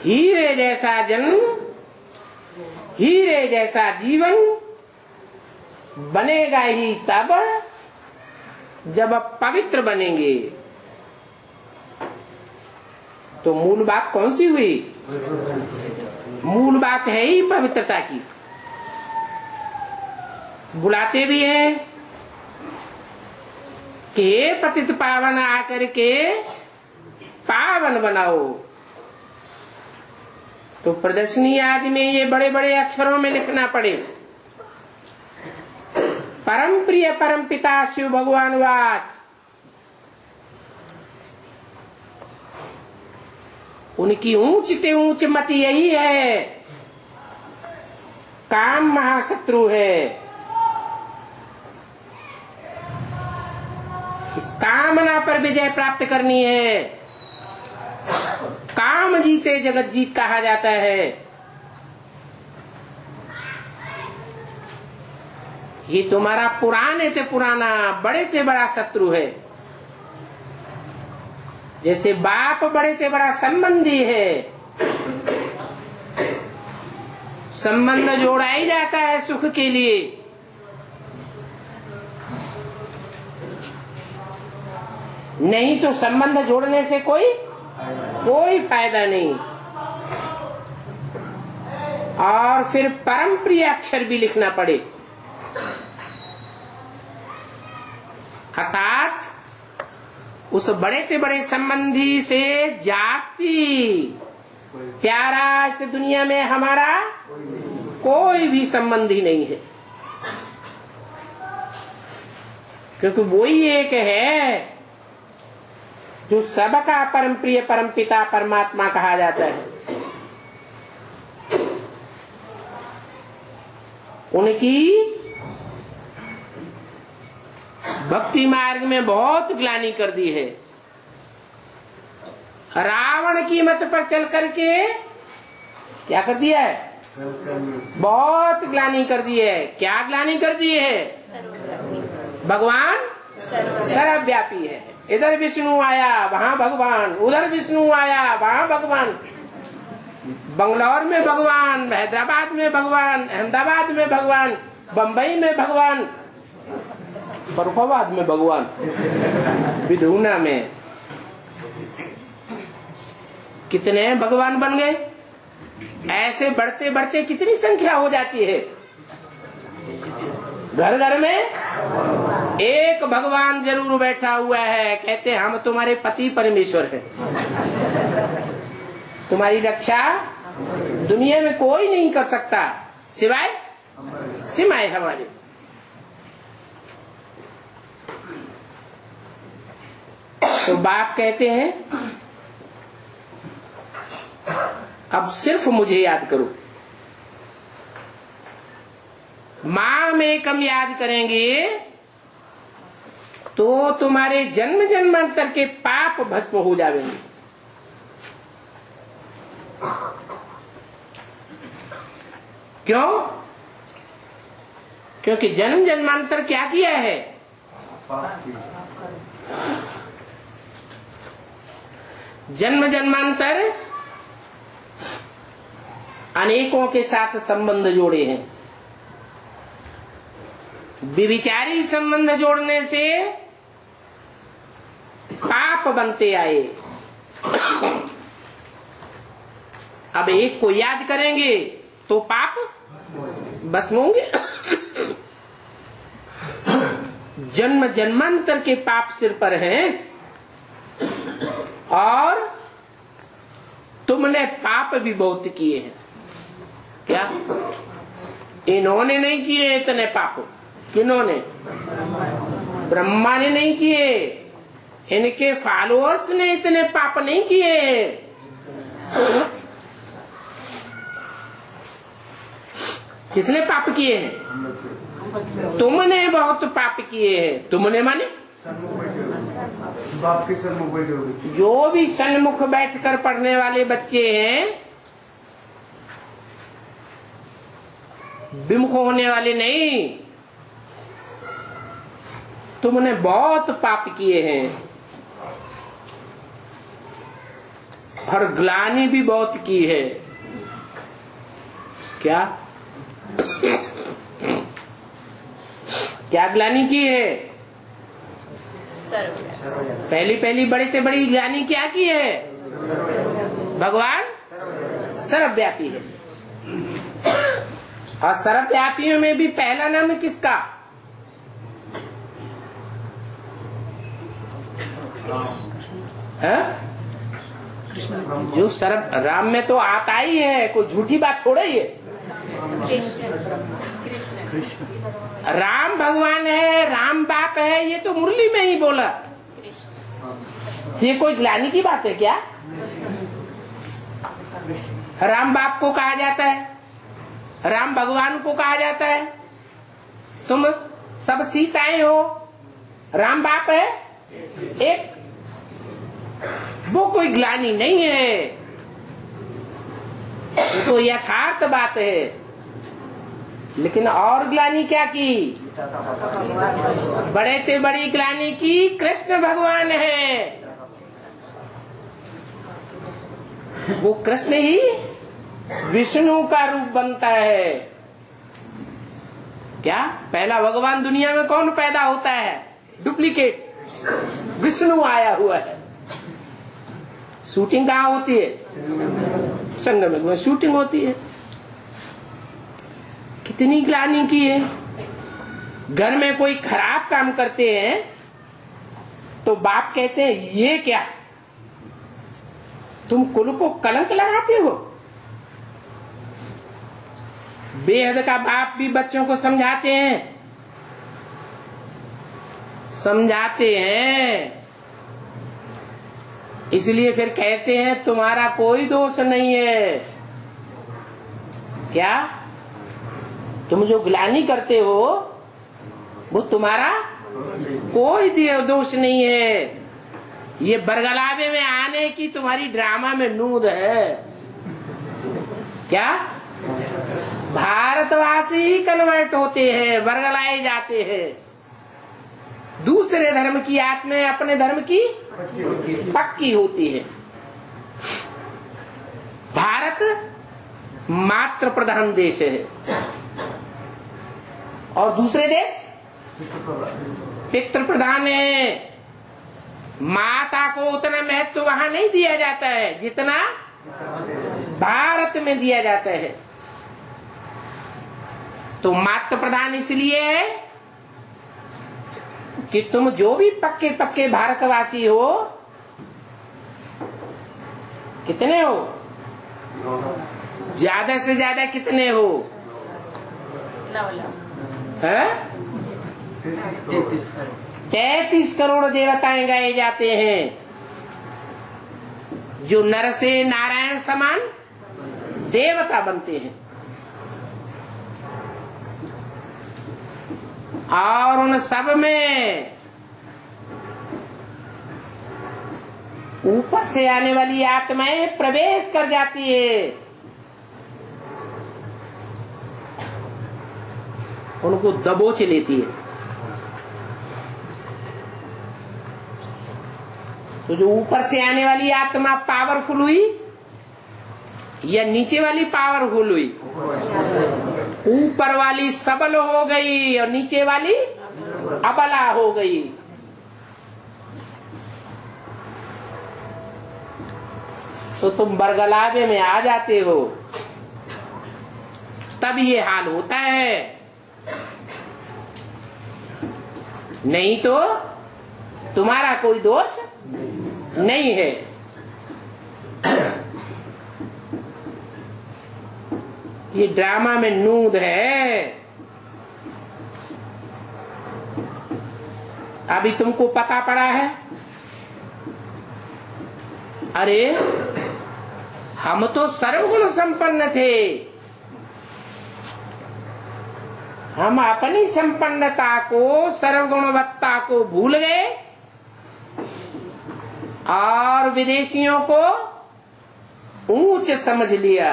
हीरे जैसा जन्म, हीरे जैसा जीवन बनेगा ही तब जब आप पवित्र बनेंगे। तो मूल बात कौन सी हुई? मूल बात है ही पवित्रता की। बुलाते भी हैं कि हे पतित पावन आकर के पावन बनाओ। तो प्रदर्शनी आदि में ये बड़े बड़े अक्षरों में लिखना पड़े, परम प्रिय परम पिता शिव भगवान वाच। उनकी ऊंच ते ऊंच मति यही है, काम महाशत्रु है। इस कामना पर विजय प्राप्त करनी है। काम जीते जगत जीत कहा जाता है। ये तुम्हारा पुराने थे पुराना, बड़े थे बड़ा शत्रु है। जैसे बाप बड़े थे बड़ा संबंधी है। संबंध जोड़ा ही जाता है सुख के लिए। नहीं तो संबंध जोड़ने से कोई फायदा नहीं। और फिर परम प्रिय अक्षर भी लिखना पड़े, अर्थात उस बड़े से बड़े संबंधी से जास्ती प्यारा इस दुनिया में हमारा कोई भी संबंधी नहीं है। क्योंकि वही एक है जो सबका परम प्रिय परम पिता परमात्मा कहा जाता है। उनकी भक्ति मार्ग में बहुत ग्लानि कर दी है। रावण की मत पर चल करके क्या कर दिया है? बहुत ग्लानि कर दी है। क्या ग्लानि कर दी है? भगवान सर्वव्यापी है। इधर विष्णु आया वहां भगवान, उधर विष्णु आया वहां भगवान, बंगलौर में भगवान, हैदराबाद में भगवान, अहमदाबाद में भगवान, बंबई में भगवान, फरुखाबाद में भगवान, विधुना में। कितने भगवान बन गए? ऐसे बढ़ते बढ़ते कितनी संख्या हो जाती है। घर घर में एक भगवान जरूर बैठा हुआ है। कहते हम तुम्हारे पति परमेश्वर हैं, तुम्हारी रक्षा दुनिया में कोई नहीं कर सकता सिवाय हमारे। तो बाप कहते हैं अब सिर्फ मुझे याद करो। मां में कम याद करेंगे तो तुम्हारे जन्म जन्मांतर के पाप भस्म हो जाएंगे। क्यों? क्योंकि जन्म जन्मांतर क्या किया है? जन्म जन्मांतर अनेकों के साथ संबंध जोड़े हैं। विविचारी संबंध जोड़ने से पाप बनते आए। अब एक को याद करेंगे तो पाप भस्म होंगे। जन्म जन्मांतर के पाप सिर पर हैं और तुमने पाप भी बहुत किए हैं। क्या इन्होंने नहीं किए इतने पाप? किन्होंने? ब्रह्मा ने नहीं किए, इनके फॉलोअर्स ने इतने पाप नहीं किए। किसने पाप किए हैं? तुमने बहुत पाप किए हैं। तुमने माने बाप के सन्मुख बैठे होते। जो भी सन्मुख बैठकर पढ़ने वाले बच्चे हैं, विमुख होने वाले नहीं। तुमने बहुत पाप किए हैं। और ग्लानि भी बहुत की है। क्या क्या ग्लानि की है? पहली बड़ी से बड़ी ग्लानि क्या की है? भगवान सर्वव्यापी है। और सर्वव्यापियों में भी पहला नाम किसका? है? जो सर्व राम में तो आता ही है, कोई झूठी बात थोड़ा ही है। राम भगवान है, राम बाप है, ये तो मुरली में ही बोला। ये कोई ग्लानि की बात है क्या? राम बाप को कहा जाता है, राम भगवान को कहा जाता है। तुम सब सीताएं हो, राम बाप है एक, वो कोई ग्लानि नहीं है, वो तो यथार्थ बात है। लेकिन और ग्लानि क्या की? बड़े से बड़ी ग्लानि की कृष्ण भगवान है। वो कृष्ण ही विष्णु का रूप बनता है। क्या पहला भगवान दुनिया में कौन पैदा होता है? डुप्लीकेट विष्णु आया हुआ है। शूटिंग कहाँ होती है? संगम में शूटिंग होती है। कितनी ग्लानि की है। घर में कोई खराब काम करते हैं तो बाप कहते हैं ये क्या, तुम कुल को कलंक लगाते हो। बेहद का बाप भी बच्चों को समझाते हैं, इसलिए फिर कहते हैं तुम्हारा कोई दोष नहीं है। क्या तुम जो ग्लानि करते हो वो तुम्हारा कोई दोष नहीं है। ये बरगलावे में आने की तुम्हारी ड्रामा में नूद है। क्या भारतवासी ही कन्वर्ट होते हैं, बरगलाए जाते हैं। दूसरे धर्म की आत्माएं अपने धर्म की पक्की होती है। भारत मातृ प्रधान देश है और दूसरे देश पितृ प्रधान है। माता को उतना महत्व वहां नहीं दिया जाता है जितना भारत में दिया जाता है। तो मातृ प्रधान इसलिए है कि तुम जो भी पक्के पक्के भारतवासी हो, कितने हो? ज्यादा से ज्यादा कितने हो? 9 लाख। 33 करोड़ देवताएं गाए जाते हैं, जो नर से नारायण समान देवता बनते हैं। और उन सब में ऊपर से आने वाली आत्माएं प्रवेश कर जाती है। उनको दबोच लेती है। तो जो ऊपर से आने वाली आत्मा पावरफुल हुई या नीचे वाली पावरफुल हुई? ऊपर वाली सबल हो गई और नीचे वाली अबला हो गई। तो तुम बरगलावे में आ जाते हो, तब ये हाल होता है। नहीं तो तुम्हारा कोई दोष नहीं है। ये ड्रामा में नूद है। अभी तुमको पता पड़ा है, अरे हम तो सर्वगुण संपन्न थे, हम अपनी संपन्नता को, सर्वगुणवत्ता को भूल गए और विदेशियों को ऊंच समझ लिया।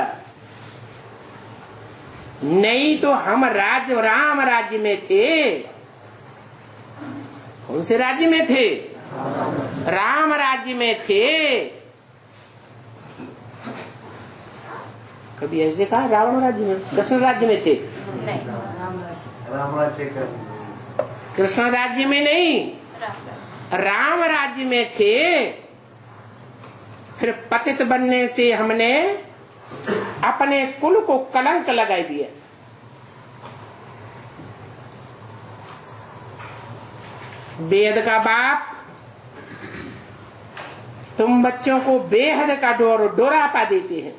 नहीं तो हम राम राज्य में थे। कौन से राज्य में थे? राम राज्य में थे। कभी ऐसे कहा रावण राज्य में? कृष्ण राज्य में थे? नहीं, कृष्ण राज्य में नहीं, राम राज्य में थे। फिर पतित बनने से हमने अपने कुल को कलंक लगाई दिया। बेहद का बाप तुम बच्चों को बेहद का डोरापा देते हैं।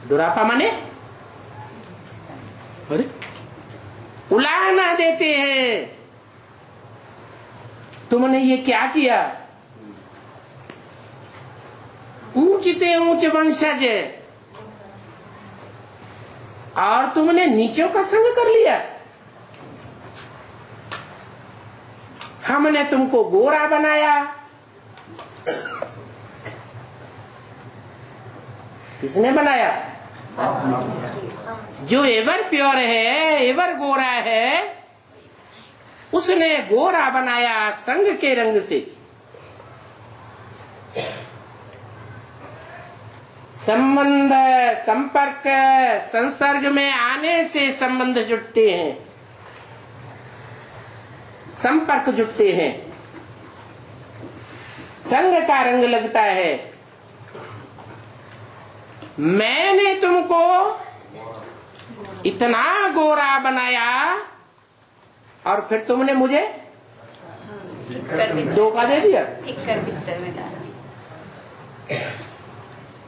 डोरापा माने अरे उलाहना देते हैं। तुमने ये क्या किया? ऊंचते ऊंच वंशज और तुमने नीचों का संग कर लिया। हमने तुमको गोरा बनाया। किसने बनाया? जो एवर प्योर है, एवर गोरा है, उसने गोरा बनाया संग के रंग से। संबंध, संपर्क, संसर्ग में आने से संबंध जुटते हैं, संपर्क जुटते हैं, संग का रंग लगता है। मैंने तुमको इतना गोरा बनाया और फिर तुमने मुझे धोखा दे दिया,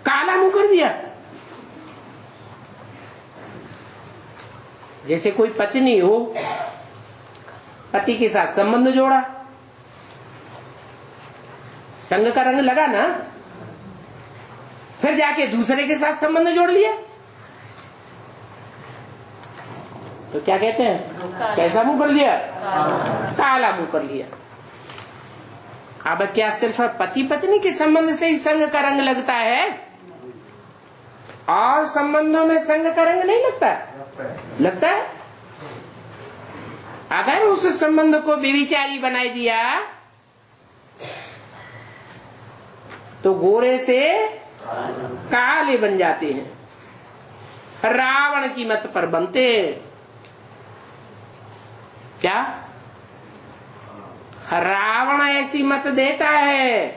काला मुंह कर दिया। जैसे कोई पत्नी हो, पति के साथ संबंध जोड़ा, संग का रंग लगा ना, फिर जाके दूसरे के साथ संबंध जोड़ लिया, तो क्या कहते हैं? कैसा मुंह कर लिया? काला मुंह कर लिया। अब क्या सिर्फ पति पत्नी के संबंध से ही संग का रंग लगता है और संबंधों में संग का रंग नहीं लगता? लगता है। अगर उस संबंध को व्यभिचारी बना दिया तो गोरे से काले बन जाते हैं। रावण की मत पर बनते। क्या रावण ऐसी मत देता है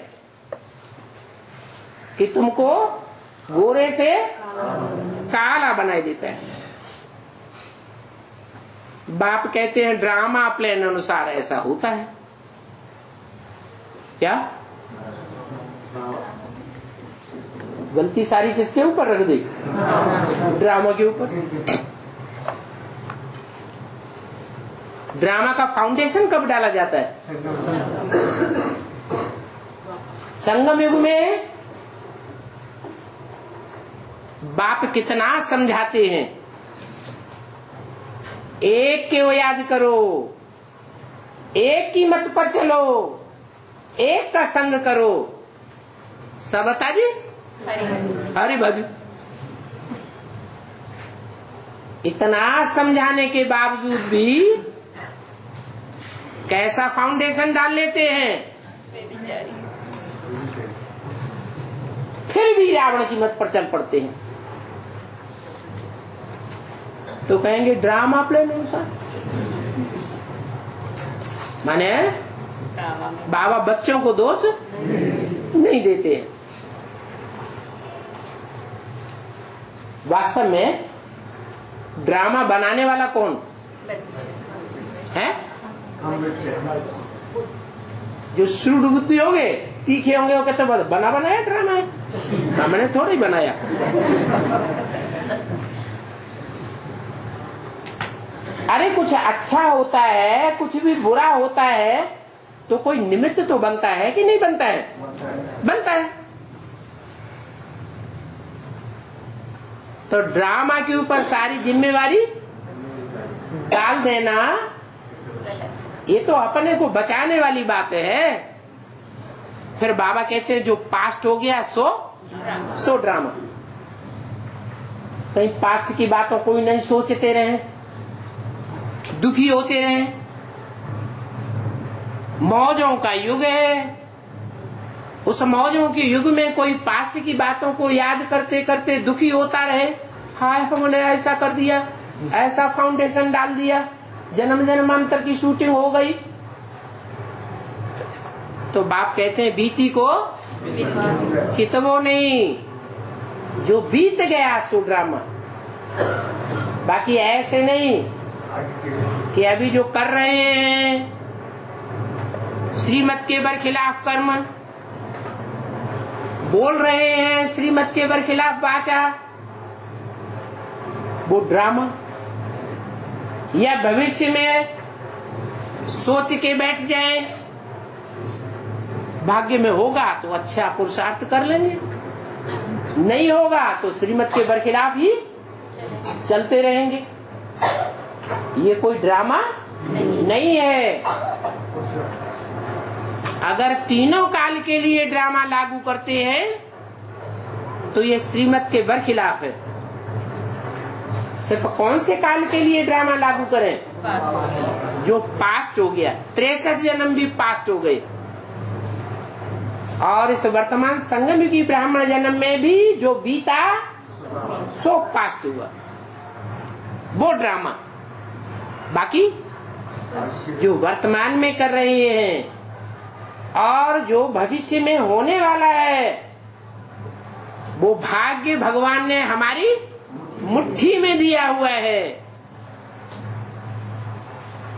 कि तुमको गोरे से काला बना देता है। बाप कहते हैं ड्रामा प्लान अनुसार ऐसा होता है। क्या गलती सारी किसके ऊपर रख दी? ड्रामा के ऊपर। ड्रामा का फाउंडेशन कब डाला जाता है? संगम युग में बाप कितना समझाते हैं, एक के वो याद करो, एक की मत पर चलो, एक का संग करो। सब बता जी हरी बाजू। इतना समझाने के बावजूद भी कैसा फाउंडेशन डाल लेते हैं, फिर भी रावण की मत पर चल पड़ते हैं। तो कहेंगे ड्रामा प्लान अनुसार। माने बाबा बच्चों को दोष नहीं देते हैं। वास्तव में ड्रामा बनाने वाला कौन है? जो श्रुड बुद्धि होंगे, तीखे होंगे, वो कहते बना बनाया ड्रामा है, हमने थोड़ी बनाया। अरे कुछ अच्छा होता है, कुछ भी बुरा होता है तो कोई निमित्त तो बनता है कि नहीं बनता है? बनता है। तो ड्रामा के ऊपर सारी जिम्मेवारी डाल देना, ये तो अपने को बचाने वाली बात है। फिर बाबा कहते हैं जो पास्ट हो गया सो ड्रामा। कहीं पास्ट की बातों को ही नहीं सोचते रहे, दुखी होते रहे, मौजों का युग है। उस मौजों के युग में कोई पास्ट की बातों को याद करते करते दुखी होता रहे, हाय हमने ऐसा कर दिया, ऐसा फाउंडेशन डाल दिया, जन्म जन्मांतर की शूटिंग हो गई। तो बाप कहते हैं बीती को चितवो नहीं, जो बीत गया सो ड्रामा। बाकी ऐसे नहीं कि अभी जो कर रहे हैं श्रीमत के बरखिलाफ कर्म, बोल रहे हैं श्रीमत के बरखिलाफ वाचा, वो ड्रामा। या भविष्य में सोच के बैठ जाए भाग्य में होगा तो अच्छा पुरुषार्थ कर लेंगे, नहीं होगा तो श्रीमत के बरखिलाफ ही चलते रहेंगे। ये कोई ड्रामा नहीं है। अगर तीनों काल के लिए ड्रामा लागू करते हैं तो ये श्रीमत के बरखिलाफ है। सिर्फ कौन से काल के लिए ड्रामा लागू करें? जो पास्ट हो गया, 63 जन्म भी पास्ट हो गए, और इस वर्तमान संगम युगी ब्राह्मण जन्म में भी जो बीता सो पास्ट हुआ, वो ड्रामा। बाकी जो वर्तमान में कर रहे हैं और जो भविष्य में होने वाला है, वो भाग्य भगवान ने हमारी मुट्ठी में दिया हुआ है।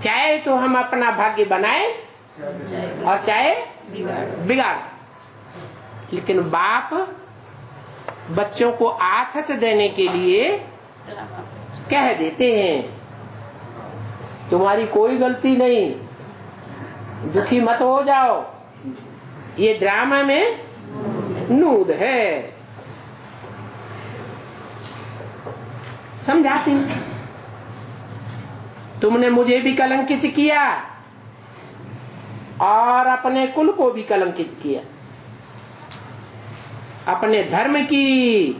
चाहे तो हम अपना भाग्य बनाए और चाहे बिगाड़। लेकिन बाप बच्चों को आथत देने के लिए कह देते हैं तुम्हारी कोई गलती नहीं, दुखी मत हो जाओ, ये ड्रामा में नूद है। समझाती तुमने मुझे भी कलंकित किया और अपने कुल को भी कलंकित किया, अपने धर्म की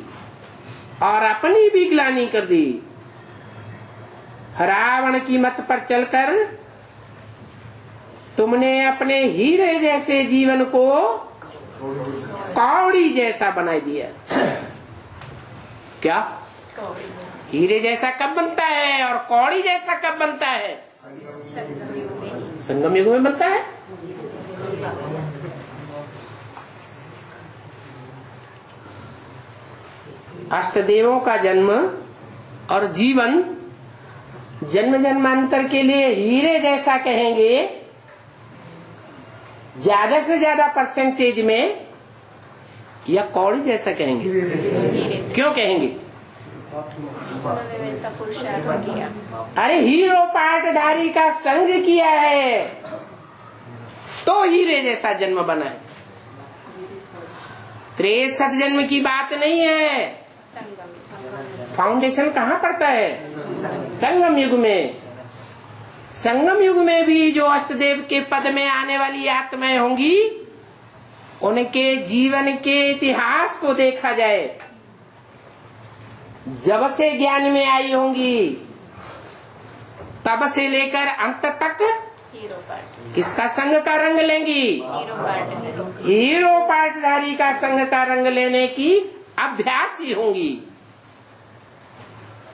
और अपनी भी ग्लानि कर दी। रावण की मत पर चलकर तुमने अपने हीरे जैसे जीवन को कौड़ी जैसा बना दिया। क्या हीरे जैसा कब बनता है और कौड़ी जैसा कब बनता है? संगम युग में बनता है। अष्टदेवों का जन्म और जीवन जन्म जन्मांतर के लिए हीरे जैसा कहेंगे, ज्यादा से ज्यादा परसेंटेज में, या कौड़ी जैसा कहेंगे? क्यों कहेंगे? अरे हीरो पाटधारी का संग किया है तो हीरे जैसा जन्म बना है। 63 जन्म की बात नहीं है। फाउंडेशन कहाँ पड़ता है? संगम युग में। संगम युग में भी जो अष्टदेव के पद में आने वाली आत्माएं होंगी, उनके जीवन के इतिहास को देखा जाए, जब से ज्ञान में आई होंगी तब से लेकर अंत तक किसका संग का रंग लेंगी? हीरो पाटधारी का संग का रंग लेने की अभ्यासी होंगी।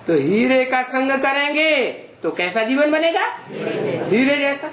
तो हीरे का संग करेंगे तो कैसा जीवन बनेगा? हीरे जैसा।